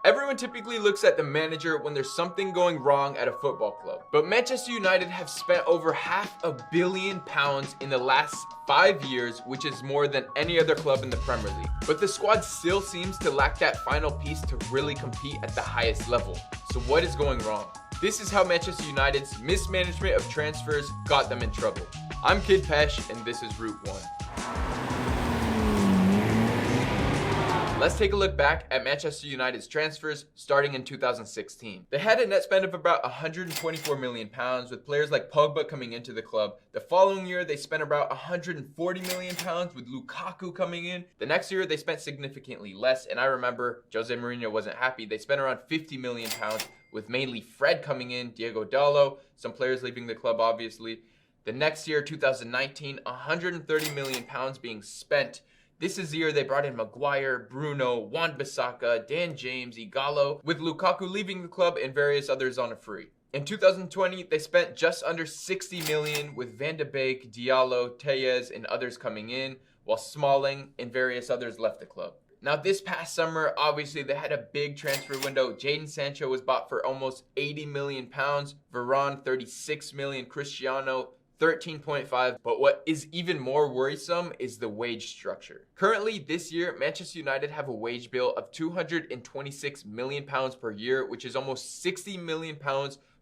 Everyone typically looks at the manager when there's something going wrong at a football club. But Manchester United have spent over £500 million in the last 5 years, which is more than any other club in the Premier League. But the squad still seems to lack that final piece to really compete at the highest level. So what is going wrong? This is how Manchester United's mismanagement of transfers got them in trouble. I'm Kid Peche, and this is Route 1. Let's take a look back at Manchester United's transfers starting in 2016. They had a net spend of about £124 million with players like Pogba coming into the club. The following year, they spent about £140 million with Lukaku coming in. The next year, they spent significantly less, and I remember Jose Mourinho wasn't happy. They spent around £50 million with mainly Fred coming in, Diego Dallo, some players leaving the club obviously. The next year, 2019, £130 million being spent. This is the year they brought in Maguire, Bruno, Wan-Bissaka, Dan James, Ighalo, with Lukaku leaving the club and various others on a free. In 2020, they spent just under $60 million with Van de Beek, Diallo, Tellez, and others coming in, while Smalling and various others left the club. Now this past summer, obviously they had a big transfer window. Jadon Sancho was bought for almost £80 million, Varane $36 million, Cristiano 13.5, but what is even more worrisome is the wage structure. Currently, this year, Manchester United have a wage bill of £226 million per year, which is almost £60 million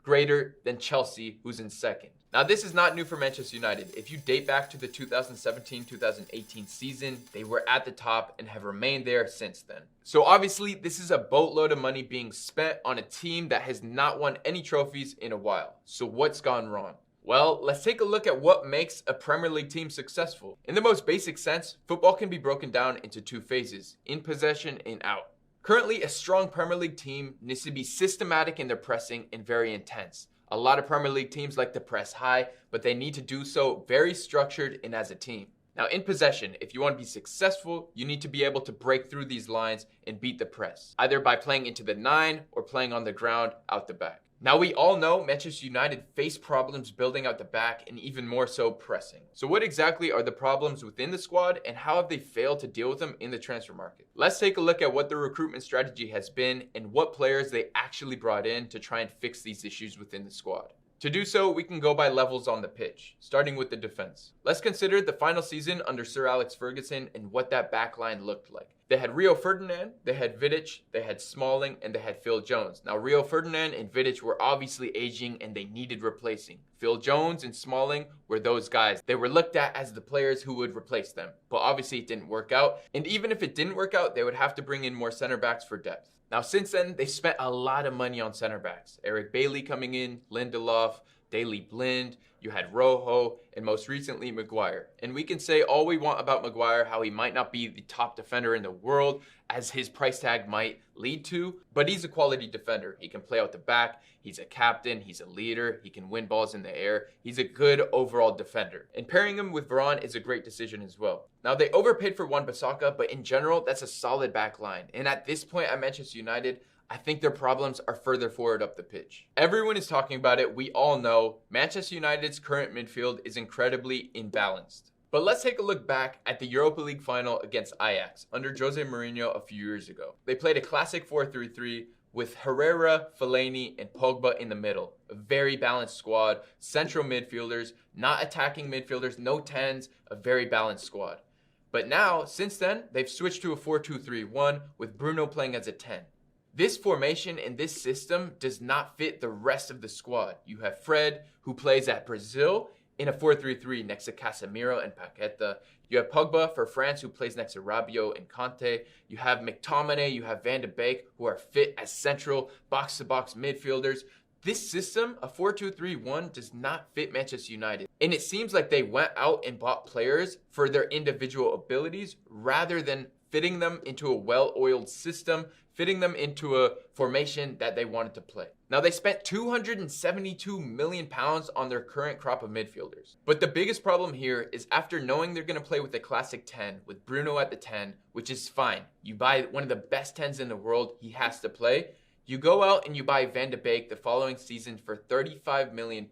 greater than Chelsea, who's in second. Now, this is not new for Manchester United. If you date back to the 2017-2018 season, they were at the top and have remained there since then. So obviously, this is a boatload of money being spent on a team that has not won any trophies in a while. So what's gone wrong? Well, let's take a look at what makes a Premier League team successful. In the most basic sense, football can be broken down into two phases, in possession and out. Currently, a strong Premier League team needs to be systematic in their pressing and very intense. A lot of Premier League teams like to press high, but they need to do so very structured and as a team. Now, in possession, if you want to be successful, you need to be able to break through these lines and beat the press, either by playing into the 9 or playing on the ground out the back. Now, we all know Manchester United face problems building out the back and even more so pressing. So what exactly are the problems within the squad and how have they failed to deal with them in the transfer market? Let's take a look at what the recruitment strategy has been and what players they actually brought in to try and fix these issues within the squad. To do so, we can go by levels on the pitch, starting with the defense. Let's consider the final season under Sir Alex Ferguson and what that back line looked like. They had Rio Ferdinand, they had Vidic, they had Smalling, and they had Phil Jones. Now, Rio Ferdinand and Vidic were obviously aging and they needed replacing. Phil Jones and Smalling were those guys. They were looked at as the players who would replace them. But obviously it didn't work out. And even if it didn't work out, they would have to bring in more center backs for depth. Now, since then, they spent a lot of money on center backs. Eric Bailly coming in, Lindelof, Daley Blind, you had Rojo, and most recently Maguire. And we can say all we want about Maguire, how he might not be the top defender in the world, as his price tag might lead to, but he's a quality defender. He can play out the back, he's a captain, he's a leader, he can win balls in the air, he's a good overall defender. And pairing him with Varane is a great decision as well. Now, they overpaid for Wan-Bissaka, but in general, that's a solid back line. And at this point at Manchester United, I think their problems are further forward up the pitch. Everyone is talking about it. We all know Manchester United's current midfield is incredibly imbalanced. But let's take a look back at the Europa League final against Ajax under Jose Mourinho a few years ago. They played a classic 4-3-3 with Herrera, Fellaini, and Pogba in the middle. A very balanced squad, central midfielders, not attacking midfielders, no 10s, a very balanced squad. But now, since then, they've switched to a 4-2-3-1 with Bruno playing as a 10. This formation and this system does not fit the rest of the squad. You have Fred, who plays at Brazil in a 4-3-3 next to Casemiro and Paqueta. You have Pogba for France, who plays next to Rabiot and Conte. You have McTominay, you have Van de Beek, who are fit as central box-to-box midfielders. This system, a 4-2-3-1, does not fit Manchester United. And it seems like they went out and bought players for their individual abilities rather than fitting them into a well-oiled system, fitting them into a formation that they wanted to play. Now, they spent £272 million on their current crop of midfielders. But the biggest problem here is after knowing they're going to play with a classic 10, with Bruno at the 10, which is fine. You buy one of the best 10s in the world, he has to play. You go out and you buy Van de Beek the following season for £35 million,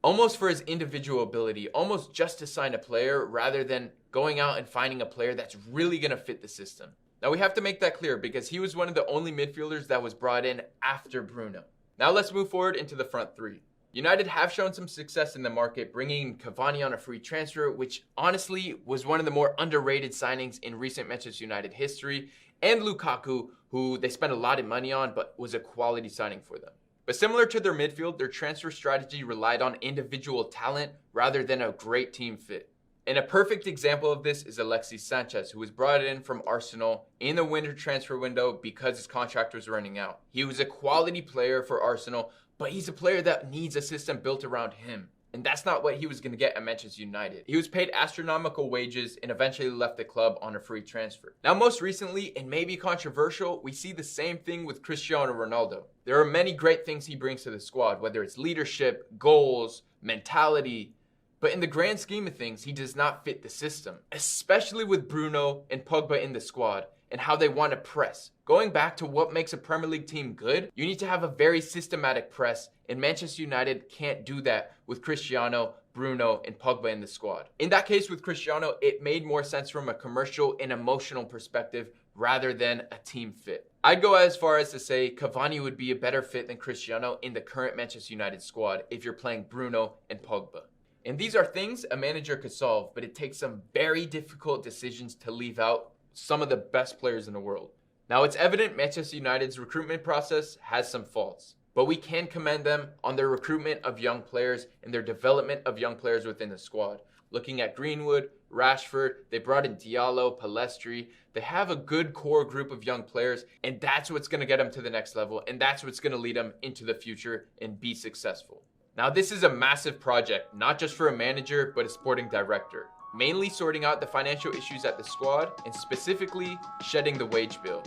almost for his individual ability, almost just to sign a player rather than going out and finding a player that's really going to fit the system. Now we have to make that clear because he was one of the only midfielders that was brought in after Bruno. Now let's move forward into the front three. United have shown some success in the market, bringing Cavani on a free transfer, which honestly was one of the more underrated signings in recent Manchester United history, and Lukaku, who they spent a lot of money on, but was a quality signing for them. But similar to their midfield, their transfer strategy relied on individual talent rather than a great team fit. And a perfect example of this is Alexis Sanchez, who was brought in from Arsenal in the winter transfer window because his contract was running out. He was a quality player for Arsenal, but he's a player that needs a system built around him. And that's not what he was going to get at Manchester United. He was paid astronomical wages and eventually left the club on a free transfer. Now, most recently, and maybe controversial, we see the same thing with Cristiano Ronaldo. There are many great things he brings to the squad, whether it's leadership, goals, mentality. But in the grand scheme of things, he does not fit the system, especially with Bruno and Pogba in the squad and how they want to press. Going back to what makes a Premier League team good, you need to have a very systematic press, and Manchester United can't do that with Cristiano, Bruno, and Pogba in the squad. In that case with Cristiano, it made more sense from a commercial and emotional perspective rather than a team fit. I'd go as far as to say Cavani would be a better fit than Cristiano in the current Manchester United squad if you're playing Bruno and Pogba. And these are things a manager could solve, but it takes some very difficult decisions to leave out some of the best players in the world. Now, it's evident Manchester United's recruitment process has some faults, but we can commend them on their recruitment of young players and their development of young players within the squad. Looking at Greenwood, Rashford, they brought in Diallo, Palestri. They have a good core group of young players, and that's what's going to get them to the next level, and that's what's going to lead them into the future and be successful. Now, this is a massive project, not just for a manager, but a sporting director. Mainly sorting out the financial issues at the squad, and specifically shedding the wage bill.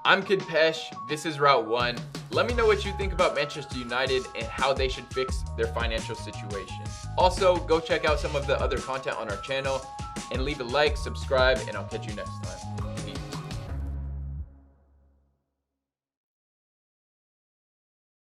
I'm Kid Peche, this is Route 1. Let me know what you think about Manchester United and how they should fix their financial situation. Also, go check out some of the other content on our channel, and leave a like, subscribe, and I'll catch you next time.